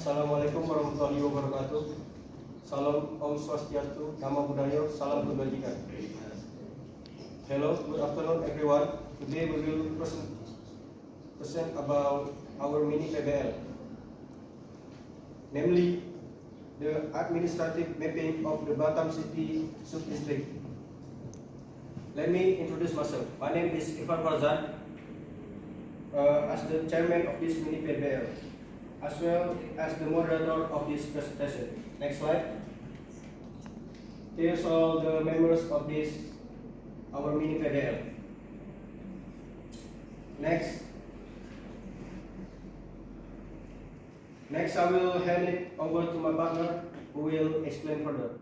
Assalamualaikum warahmatullahi wabarakatuh. Salam Om Swastiastu, Nama Budaya, Salam Kebajikan. Hello, good afternoon everyone. Today we will present about our mini PBL, namely the administrative mapping of the Batam City Sub-District. Let me introduce myself. My name is Irfan Farzan, as the chairman of this mini PBL, as well as the moderator of this presentation. Next slide. Here's all the members of this our mini PBL. Next I will hand it over to my partner who will explain further.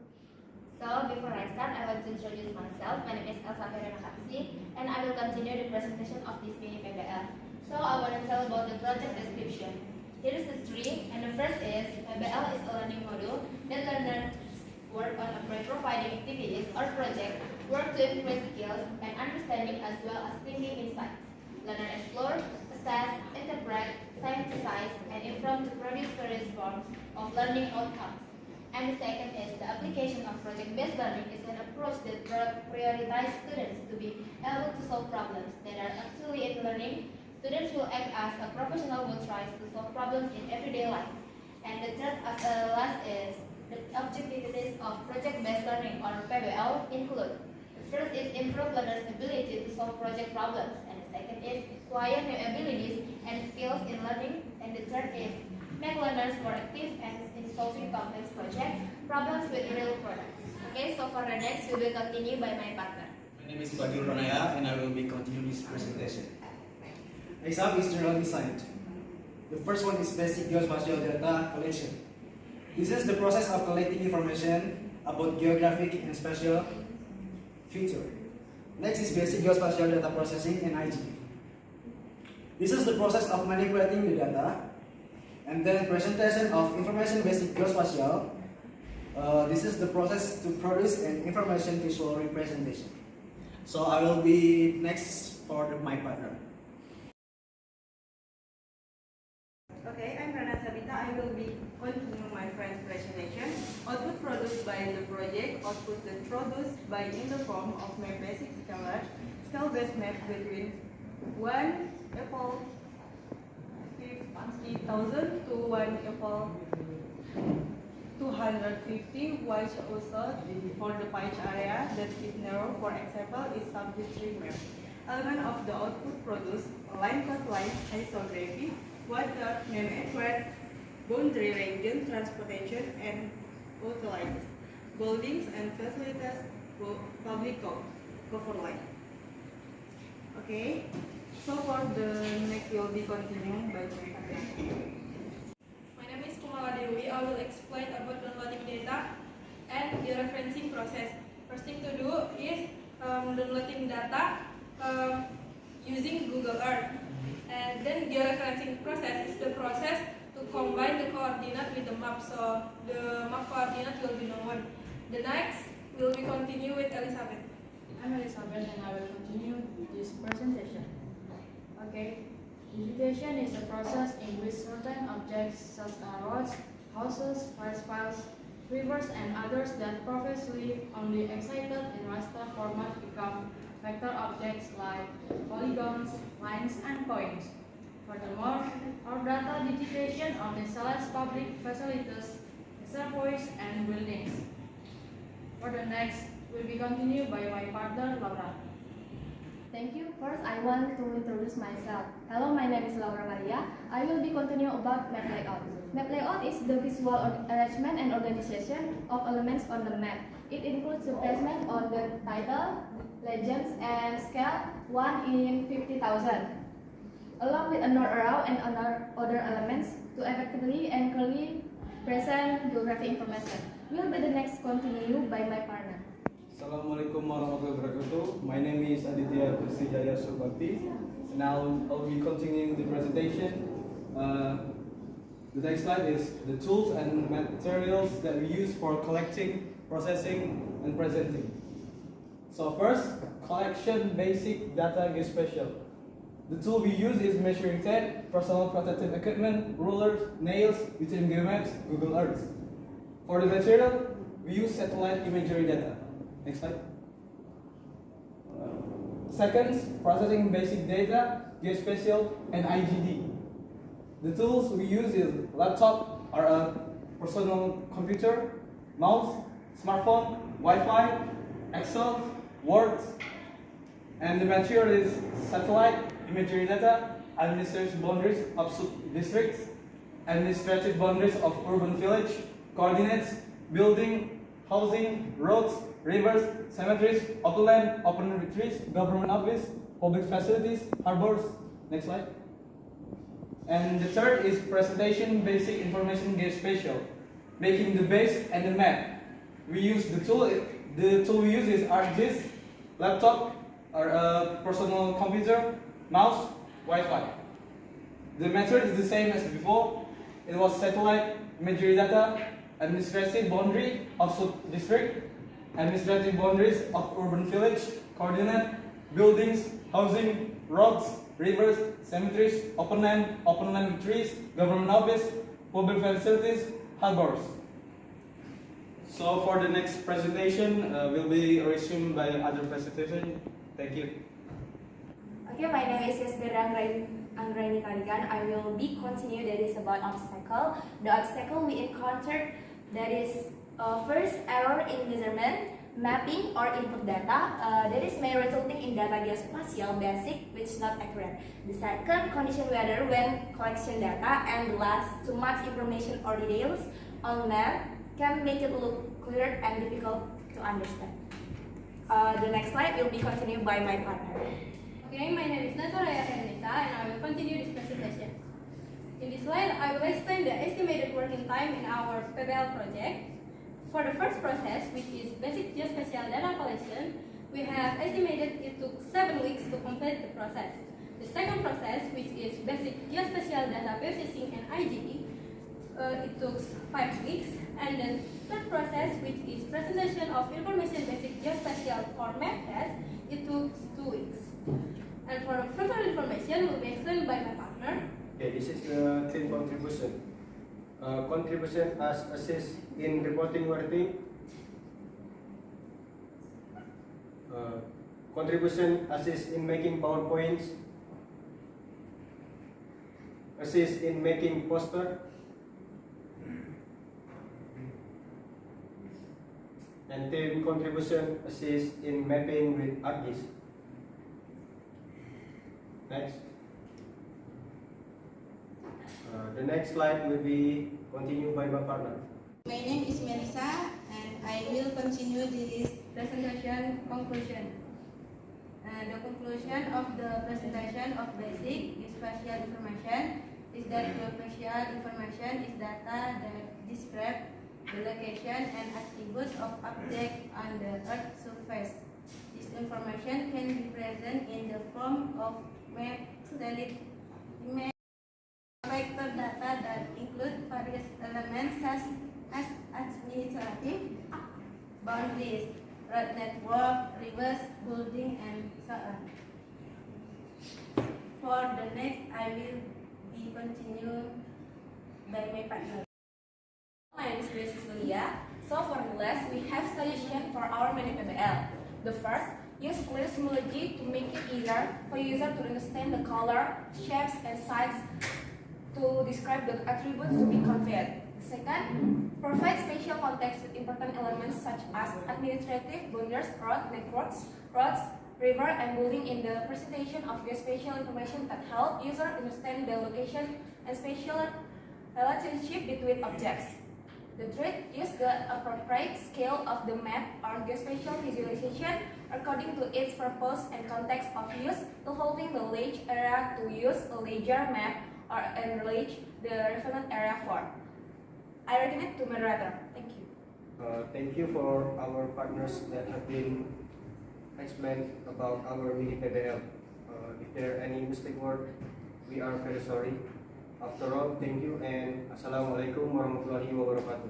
So before I start, I want to introduce myself. My name is Elsa Verena Kapsi, and I will continue the presentation of this mini PBL. So I want to tell about the project description. Here is the three, and the first is PBL is a learning module that learners work on providing activities or projects work to increase skills and understanding as well as thinking insights. Learners explore, assess, interpret, synthesize, and inform to produce various forms of learning outcomes. And the second is the application of project-based learning is an approach that prioritizes students to be able to solve problems that are actually in learning. Students will act as a professional who tries to solve problems in everyday life. And the third last is the objectivities of project-based learning or PBL include. The first is improve learners' ability to solve project problems, and the second is acquire new abilities and skills in learning, and the third is make learners more active and in solving complex project problems with real products. Okay, so for the next, we will continue by my partner. My name is Pagi and I will be continuing this presentation. Next up is general design. The first one is basic geospatial data collection. This is the process of collecting information about geographic and spatial feature. Next is basic geospatial data processing and IG. This is the process of manipulating the data. And then presentation of information basic geospatial. This is the process to produce an information visual representation. So I will be next for my partner. Okay, I'm Rana Sabita. I will be continuing my friend's presentation. Output produced by the project, output that produced by in the form of map basic scalar, scale-based map between 1 equal 50,000 to 1 equal 250, while also for the patch area that is narrow, for example, is sub-district map. Element of the output produced: line, coastline, isography, water, network, boundary region, transportation, and utilities, buildings and facilities, public government. Okay. So for the next, we'll be continuing by My name is Kumala Dewi. I will explain about downloading data and the referencing process. First thing to do is downloading data using Google Earth. And then the referencing process is the process to combine the coordinate with the map. So the map coordinate will be known. The next will be continue with Elizabeth. I'm Elizabeth and I will continue this presentation. Okay, digitation is a process in which certain objects such as roads, houses, files, rivers, and others that previously only excited in raster format become vector objects like polygons, lines, and points. Furthermore, our data digitation only selects public facilities, reservoirs, and buildings. For the next, will be continued by my partner Laura. Thank you. First, I want to introduce myself. Hello, my name is Laura Maria. I will be continuing about map layout. Map layout is the visual arrangement and organization of elements on the map. It includes the placement on the title, legends, and scale 1 in 50,000, along with a node arrow and other elements to effectively and clearly present geographic information. Will be the next continue by my partner. Assalamualaikum warahmatullahi wabarakatuh. My name is Aditya Prisijaya Subakti, and I'll be continuing the presentation. The next slide is the tools and materials that we use for collecting, processing, and presenting. So first, collection basic data geospatial. The tool we use is measuring tape, personal protective equipment, rulers, nails, utility maps, Google Earth. For the material, we use satellite imagery data. Next slide. Second, processing basic data, Geospatial, and IGD. The tools we use is laptop or a personal computer, mouse, smartphone, Wi-Fi, Excel, Word, and the material is satellite imagery data, administrative boundaries of sub-districts, administrative boundaries of urban village, coordinates, building, housing, roads, rivers, cemeteries, open land, open retreats, government office, public facilities, harbors. Next slide. And the third is presentation basic information geospatial, making the base and the map. We use the tool we use is ArcGIS, laptop or a personal computer, mouse, Wi-Fi. The method is the same as before. It was satellite imagery data, administrative boundary of sub-district, administrative boundaries of urban village, coordinate, buildings, housing, roads, rivers, cemeteries, open land trees, government office, public facilities, harbors. So for the next presentation, will be resumed by other presentation. Thank you. Okay, my name is Anggraini Karigan. I will be continue that is about obstacle. The obstacle we encountered that is first error in measurement, mapping or input data. That is may resulting in data geospatial basic which is not accurate. The second condition weather when collection data, and the last too much information or details on map can make it look clear and difficult to understand. The next slide will be continued by my partner. Okay, my name is Natoraya Hernisa and I will continue this presentation. In this slide, I will explain the estimated working time in our PBL project. For the first process, which is basic geospatial data collection, we have estimated it took 7 weeks to complete the process. The second process, which is basic geospatial data processing and IGE, it took 5 weeks. And then third process, which is presentation of information basic geospatial or map test, it took 2 weeks. And for further information will be explained by my partner. Okay, this is the team contribution. Contribution as assist in reporting worthy. Contribution assist in making PowerPoints. Assist in making poster. And team contribution assist in mapping with ArcGIS. Next. The next slide will be continued by my partner. My name is Melissa and I will continue this presentation conclusion. The conclusion of the presentation of basic geospatial information is that geospatial information is data that describe the location and attributes of objects on the Earth's surface. This information can be present in the form of map, satellite image, vector data that include various elements such as administrative boundaries, road network, rivers, building, and so on. For the next, I will be continued by my partner. My name is Grace Julia. So for the last, we have suggestion for our mini PBL. The first, use clear symbology to make it easier for user to understand the color, shapes, and size to describe the attributes to be conveyed. The second, provide spatial context with important elements such as administrative boundaries, road networks, roads, river, and building in the presentation of geospatial information that help user understand the location and spatial relationship between objects. The third, use the appropriate scale of the map or geospatial visualization according to its purpose and context of use, involving the large area to use a larger map or enlarge the relevant area for. I recommend to moderator. Thank you. Thank you for our partners that have been explained about our mini PBL. If there are any mistake word, we are very sorry. After all, thank you and Assalamualaikum warahmatullahi wabarakatuh.